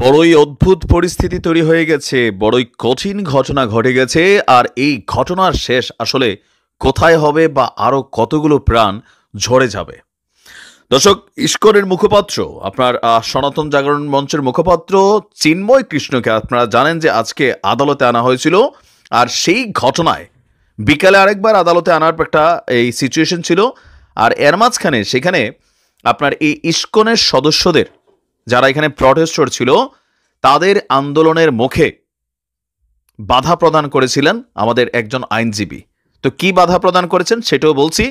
বড়ই অদ্ভুত পরিস্থিতি তৈরি হয়ে গেছে, বড়ই কঠিন ঘটনা ঘটে গেছে। আর এই ঘটনার শেষ আসলে কোথায় হবে বা আরো কতগুলো প্রাণ ঝরে যাবে? দর্শক, ইস্কনের মুখপাত্র আপনার সনাতন জাগরণ মঞ্চের মুখপাত্র চিন্ময় কৃষ্ণকে আপনারা জানেন যে আজকে আদালতে আনা হয়েছিল। আর সেই ঘটনায় বিকালে আরেকবার আদালতে আনার একটা এই সিচুয়েশন ছিল। আর এর মাঝখানে সেখানে আপনার এই ইস্কনের সদস্যদের যারা এখানে প্রটেস্টর ছিল তাদের আন্দোলনের মুখে বাধা প্রদান করেছিলেন আমাদের একজন আইনজীবী। তো কি বাধা প্রদান করেছেন সেটাও বলছি।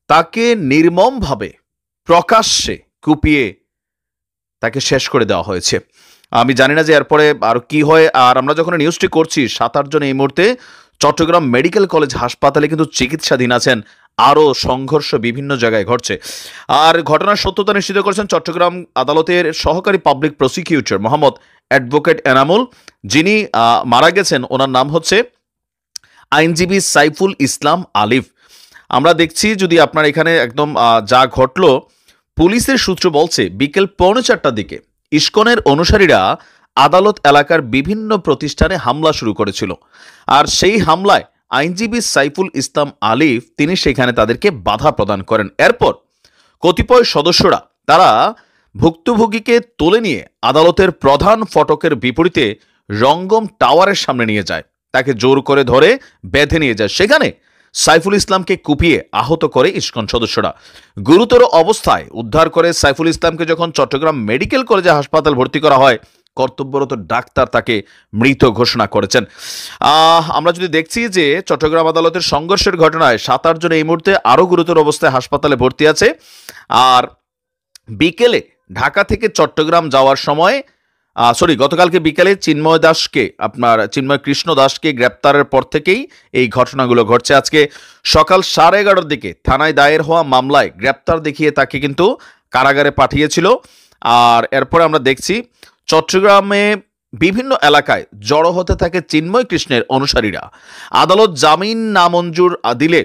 তাকে নির্মমভাবে প্রকাশ্যে কুপিয়ে তাকে শেষ করে দেওয়া হয়েছে। আমি জানি না যে এরপরে আর কি হয়। আর আমরা যখন নিউজটি করছি 7-8 জন এই মুহূর্তে চট্টগ্রাম মেডিকেল কলেজ হাসপাতালে কিন্তু চিকিৎসাধীন আছেন। আরও সংঘর্ষ বিভিন্ন জায়গায় ঘটছে। আর ঘটনার সত্যতা নিশ্চিত করেছেন চট্টগ্রাম আদালতের সহকারী public prosecutor Mohammad advocate Enamul, যিনি মারা গেছেন। ওনার নাম হচ্ছে আইনজীবী সাইফুল ইসলাম আলিফ। আমরা দেখছি যদি আপনার এখানে একদম যা ঘটলো, পুলিশের সূত্র বলছে বিকেল 4:45টার দিকে ইস্কনের অনুসারীরা আদালত এলাকার বিভিন্ন প্রতিষ্ঠানে হামলা শুরু করেছিল। আর সেই হামলায় আইনজীবী সাইফুল ইসলাম আলিফ তিনি সেখানে তাদেরকে বাধা প্রদান করেন। এরপর কতিপয় সদস্যরা তারা ভুক্তভোগীকে তুলে নিয়ে আদালতের প্রধান ফটকের বিপরীতে রঙ্গম টাওয়ারের সামনে নিয়ে যায়, তাকে জোর করে ধরে বেঁধে নিয়ে যায়। সেখানে সাইফুল ইসলামকে কুপিয়ে আহত করে ইস্কন সদস্যরা। গুরুতর অবস্থায় উদ্ধার করে সাইফুল ইসলামকে যখন চট্টগ্রাম মেডিকেল কলেজে হাসপাতাল ভর্তি করা হয়, কর্তব্যরত ডাক্তার তাকে মৃত ঘোষণা করেছেন। আমরা যদি দেখছি যে চট্টগ্রাম আদালতের সংঘর্ষের ঘটনায় 7-8 জন এই মুহূর্তে আরও গুরুতর অবস্থায় হাসপাতালে ভর্তি আছে। আর বিকেলে ঢাকা থেকে চট্টগ্রাম যাওয়ার সময় গতকালকে বিকেলে চিন্ময় কৃষ্ণ দাসকে গ্রেপ্তারের পর থেকেই এই ঘটনাগুলো ঘটছে। আজকে সকাল 11:30টার দিকে থানায় দায়ের হওয়া মামলায় গ্রেপ্তার দেখিয়ে তাকে কিন্তু কারাগারে পাঠিয়েছিল। আর এরপরে আমরা দেখছি চট্টগ্রামে বিভিন্ন এলাকায় জড়ো হতে থাকে চিন্ময় কৃষ্ণের অনুসারীরা। আদালত জামিন নামঞ্জুর দিলে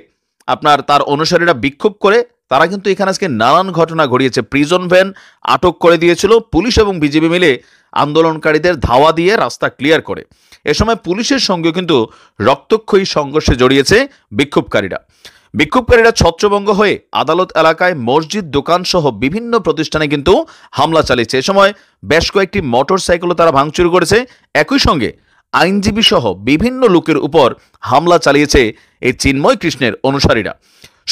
তার অনুসারীরা বিক্ষোভ করে তারা কিন্তু এখানে আজকে নানান ঘটনা ঘটিয়েছে। প্রিজন ভ্যান আটক করে দিয়েছিল পুলিশ এবং বিজিবি মিলে আন্দোলনকারীদের ধাওয়া দিয়ে রাস্তা ক্লিয়ার করে। এ সময় পুলিশের সঙ্গে কিন্তু রক্তক্ষয়ী সংঘর্ষে জড়িয়েছে বিক্ষোভকারীরা ছত্রভঙ্গ হয়ে আদালত এলাকায় মসজিদ, দোকান সহ বিভিন্ন প্রতিষ্ঠানে কিন্তু হামলা চালিয়েছে। এ সময় বেশ কয়েকটি মোটরসাইকেলও তারা ভাঙচুর করেছে। একই সঙ্গে আইনজীবী সহ বিভিন্ন লোকের উপর হামলা চালিয়েছে এই চিন্ময় কৃষ্ণের অনুসারীরা।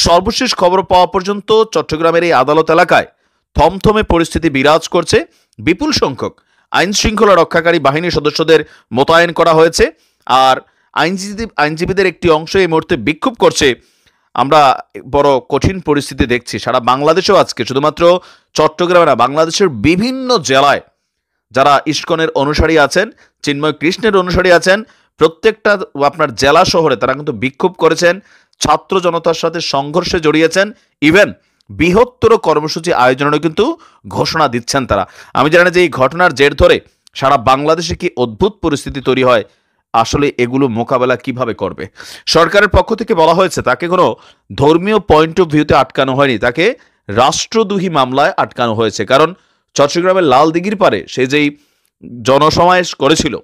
সর্বশেষ খবর পাওয়া পর্যন্ত চট্টগ্রামের এই আদালত এলাকায় থমথমে পরিস্থিতি বিরাজ করছে। বিপুল সংখ্যক আইন শৃঙ্খলা রক্ষাকারী বাহিনীর সদস্যদের মোতায়েন করা হয়েছে। আর আইনজীবীদের একটি অংশ এই মুহূর্তে বিক্ষোভ করছে। আমরা বড় কঠিন পরিস্থিতি দেখছি সারা বাংলাদেশেও। আজকে শুধুমাত্র চট্টগ্রামে না, বাংলাদেশের বিভিন্ন জেলায় যারা ইস্কনের অনুসারী আছেন, চিন্ময় কৃষ্ণের অনুসারী আছেন, প্রত্যেকটা জেলা শহরে তারা কিন্তু বিক্ষোভ করেছেন, ছাত্র জনতার সাথে সংঘর্ষে জড়িয়েছেন, ইভেন বৃহত্তর কর্মসূচি আয়োজনেরও কিন্তু ঘোষণা দিচ্ছেন তারা। আমি জানি না যে এই ঘটনার জের ধরে সারা বাংলাদেশে কি অদ্ভুত পরিস্থিতি তৈরি হয়, আসলে এগুলো মোকাবেলা কিভাবে করবে। সরকারের পক্ষ থেকে বলা হয়েছে তাকে কোনো ধর্মীয় পয়েন্ট অফ ভিউতে আটকানো হয়নি, তাকে রাষ্ট্রদ্রোহী মামলায় আটকানো হয়েছে। কারণ চট্টগ্রামের লাল দিঘির পারে সে যেই জনসমাবেশ করেছিল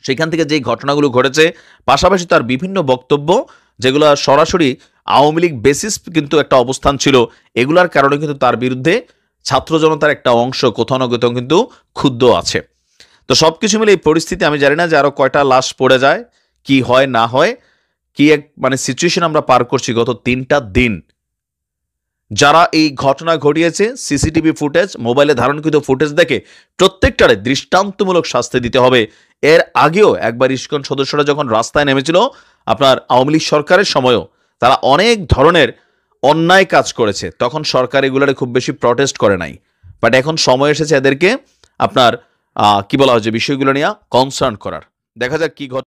সেখান থেকে যেই ঘটনাগুলো ঘটেছে, পাশাপাশি তার বিভিন্ন বক্তব্য যেগুলো সরাসরি আওয়ামী লীগ বেসিস কিন্তু একটা অবস্থান ছিল, এগুলার কারণে কিন্তু তার বিরুদ্ধে ছাত্র জনতার একটা অংশ কোথাও না কোথাও কিন্তু ক্ষুব্ধ আছে। তো সবকিছু মিলে এই পরিস্থিতি, আমি জানি না যে আরো কয়টা লাশ পড়ে যায়, কি হয় না হয়, কি এক সিচুয়েশন আমরা পার করছি গত 3টা দিন। যারা এই ঘটনা ঘটিয়েছে সিসিটিভি ফুটেজ, মোবাইলে ধারণকৃত ফুটেজ দেখে প্রত্যেকটারে দৃষ্টান্তমূলক শাস্তি দিতে হবে। এর আগেও একবার ইস্কন সদস্যরা যখন রাস্তায় নেমেছিল আওয়ামী লীগ সরকারের সময়ও তারা অনেক ধরনের অন্যায় কাজ করেছে, তখন সরকার এগুলোরে খুব বেশি প্রটেস্ট করে নাই। বাট এখন সময় এসেছে এদেরকে কি বলা হচ্ছে বিষয়গুলো নিয়ে কনসার্ন করার। দেখা যাক কি ঘটে।